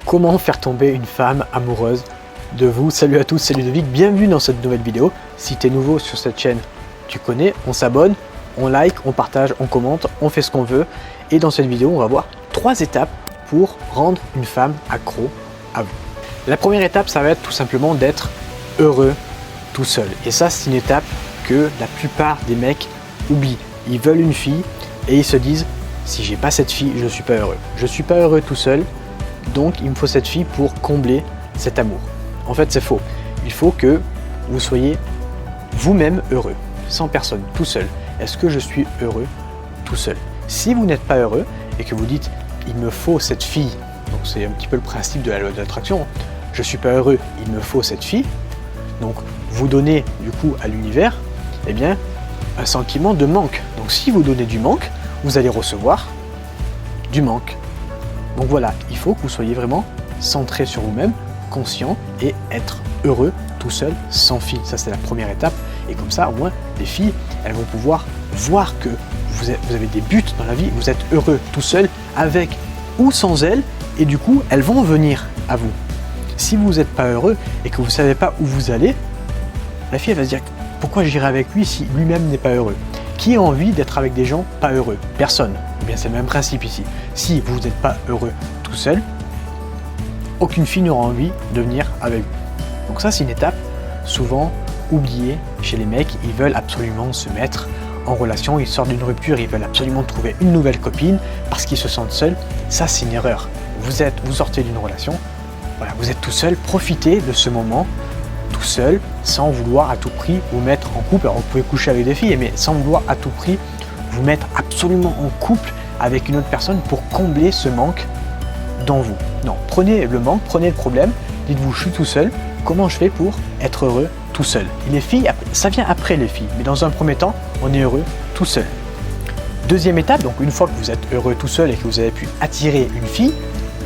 Comment faire tomber une femme amoureuse de vous? Salut à tous, c'est Ludovic, bienvenue dans cette nouvelle vidéo. Si tu es nouveau sur cette chaîne, tu connais, on s'abonne, on like, on partage, on commente, on fait ce qu'on veut. Et dans cette vidéo, on va voir 3 étapes pour rendre une femme accro à vous. La première étape, ça va être tout simplement d'être heureux tout seul. Et ça, c'est une étape que la plupart des mecs oublient. Ils veulent une fille et ils se disent, si j'ai pas cette fille, je ne suis pas heureux. Je ne suis pas heureux tout seul, donc il me faut cette fille pour combler cet amour. En fait, c'est faux. Il faut que vous soyez vous-même heureux, sans personne, tout seul. Est-ce que je suis heureux tout seul? Si vous n'êtes pas heureux et que vous dites, il me faut cette fille, donc c'est un petit peu le principe de la loi de l'attraction, je ne suis pas heureux, il me faut cette fille, donc vous donnez du coup à l'univers, eh bien, un sentiment de manque. Donc si vous donnez du manque, vous allez recevoir du manque. Donc voilà, il faut que vous soyez vraiment centré sur vous-même, conscient et être heureux tout seul, sans fille. Ça, c'est la première étape. Et comme ça, au moins, les filles, elles vont pouvoir voir que vous avez des buts dans la vie, vous êtes heureux tout seul, avec ou sans elles, et du coup, elles vont venir à vous. Si vous n'êtes pas heureux et que vous ne savez pas où vous allez, la fille, elle va se dire, pourquoi j'irai avec lui si lui-même n'est pas heureux? Qui a envie d'être avec des gens pas heureux? Personne. Eh bien, c'est le même principe ici. Si vous n'êtes pas heureux tout seul, aucune fille n'aura envie de venir avec vous. Donc ça, c'est une étape souvent oubliée chez les mecs. Ils veulent absolument se mettre en relation, ils sortent d'une rupture, ils veulent absolument trouver une nouvelle copine parce qu'ils se sentent seuls. Ça, c'est une erreur. Vous sortez d'une relation, voilà, vous êtes tout seul, profitez de ce moment tout seul, sans vouloir à tout prix vous mettre en couple. Alors vous pouvez coucher avec des filles, mais sans vouloir à tout prix vous mettre absolument en couple avec une autre personne pour combler ce manque dans vous. Non, prenez le manque, prenez le problème, dites-vous, je suis tout seul, comment je fais pour être heureux tout seul? Et les filles, ça vient après les filles, mais dans un premier temps, on est heureux tout seul. Deuxième étape, donc une fois que vous êtes heureux tout seul et que vous avez pu attirer une fille,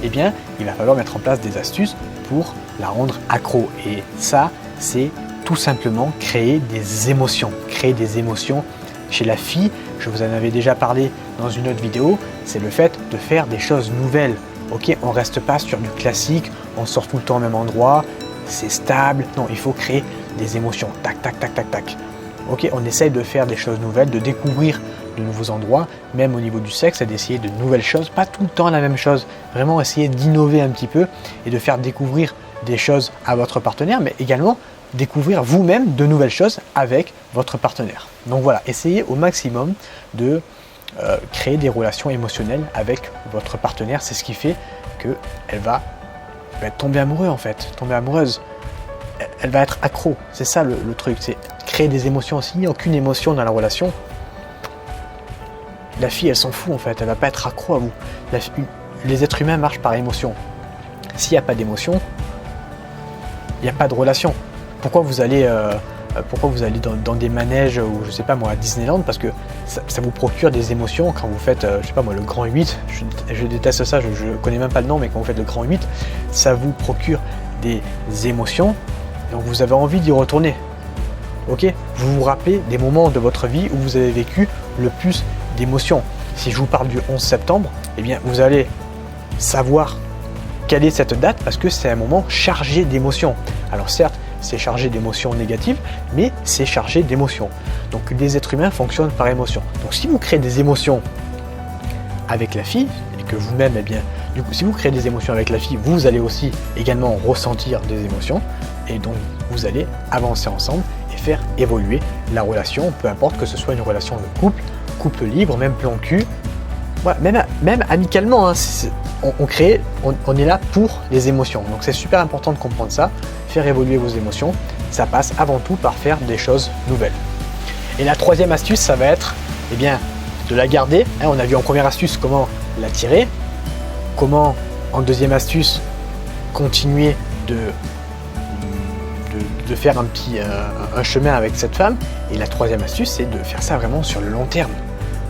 eh bien, il va falloir mettre en place des astuces pour la rendre accro. Et ça, c'est tout simplement créer des émotions. Créer des émotions chez la fille, je vous en avais déjà parlé dans une autre vidéo, c'est le fait de faire des choses nouvelles. Ok, on ne reste pas sur du classique, on sort tout le temps au même endroit, c'est stable. Non, il faut créer des émotions. Tac, tac, tac, tac, tac. Ok, on essaye de faire des choses nouvelles, de découvrir de nouveaux endroits, même au niveau du sexe, et d'essayer de nouvelles choses, pas tout le temps la même chose. Vraiment essayer d'innover un petit peu et de faire découvrir des choses à votre partenaire, mais également découvrir vous-même de nouvelles choses avec votre partenaire. Donc voilà, essayez au maximum de créer des relations émotionnelles avec votre partenaire. C'est ce qui fait qu'elle va tomber amoureuse en fait, tomber amoureuse. Elle va être accro, c'est ça le truc, c'est créer des émotions. S'il n'y a aucune émotion dans la relation, la fille elle s'en fout en fait, elle va pas être accro à vous. Les êtres humains marchent par émotion. S'il n'y a pas d'émotion, il n'y a pas de relation. Pourquoi vous allez dans des manèges ou je sais pas moi à Disneyland? Parce que ça vous procure des émotions quand vous faites je sais pas moi le grand 8, je déteste ça, je connais même pas le nom, mais quand vous faites le grand 8, ça vous procure des émotions, donc vous avez envie d'y retourner. Ok, vous vous rappelez des moments de votre vie où vous avez vécu le plus d'émotions. Si je vous parle du 11 septembre, eh bien vous allez savoir quelle est cette date parce que c'est un moment chargé d'émotions. Alors certes, c'est chargé d'émotions négatives, mais c'est chargé d'émotions. Donc les êtres humains fonctionnent par émotion. Donc si vous créez des émotions avec la fille, et que vous-même, eh bien, du coup, si vous créez des émotions avec la fille, vous allez aussi également ressentir des émotions, et donc vous allez avancer ensemble et faire évoluer la relation, peu importe que ce soit une relation de couple libre, même plan cul, voilà, même amicalement, hein, on est là pour les émotions. Donc c'est super important de comprendre ça. Faire évoluer vos émotions, ça passe avant tout par faire des choses nouvelles. Et la troisième astuce, ça va être eh bien, de la garder. Hein, on a vu en première astuce comment l'attirer, comment en deuxième astuce continuer de faire un chemin avec cette femme. Et la troisième astuce, c'est de faire ça vraiment sur le long terme.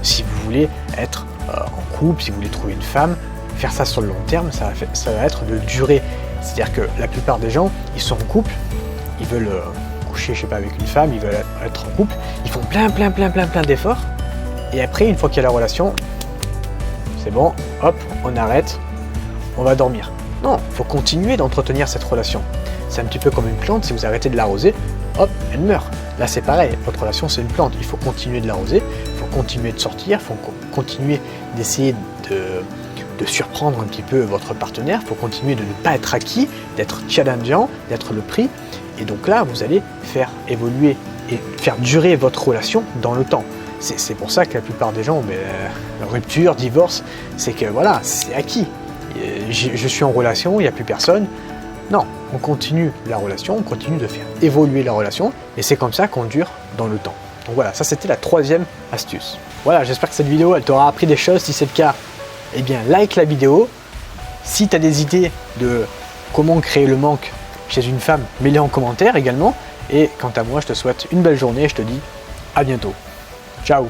Si vous voulez être en couple, si vous voulez trouver une femme, faire ça sur le long terme, ça va être de durer. C'est-à-dire que la plupart des gens, ils sont en couple, ils veulent coucher, je sais pas, avec une femme, ils veulent être en couple, ils font plein d'efforts, et après, une fois qu'il y a la relation, c'est bon, hop, on arrête, on va dormir. Non, il faut continuer d'entretenir cette relation. C'est un petit peu comme une plante, si vous arrêtez de l'arroser, hop, elle meurt. Là c'est pareil, votre relation c'est une plante, il faut continuer de l'arroser, il faut continuer de sortir, il faut continuer d'essayer de surprendre un petit peu votre partenaire, il faut continuer de ne pas être acquis, d'être challengeant, d'être le prix. Et donc là, vous allez faire évoluer et faire durer votre relation dans le temps. C'est pour ça que la plupart des gens, rupture, divorce, c'est que voilà, c'est acquis. Je suis en relation, il n'y a plus personne. Non, on continue la relation, on continue de faire évoluer la relation et c'est comme ça qu'on dure dans le temps. Donc voilà, ça c'était la troisième astuce. Voilà, j'espère que cette vidéo, elle t'aura appris des choses. Si c'est le cas, eh bien, like la vidéo. Si tu as des idées de comment créer le manque chez une femme, mets-les en commentaire également. Et quant à moi, je te souhaite une belle journée et je te dis à bientôt. Ciao!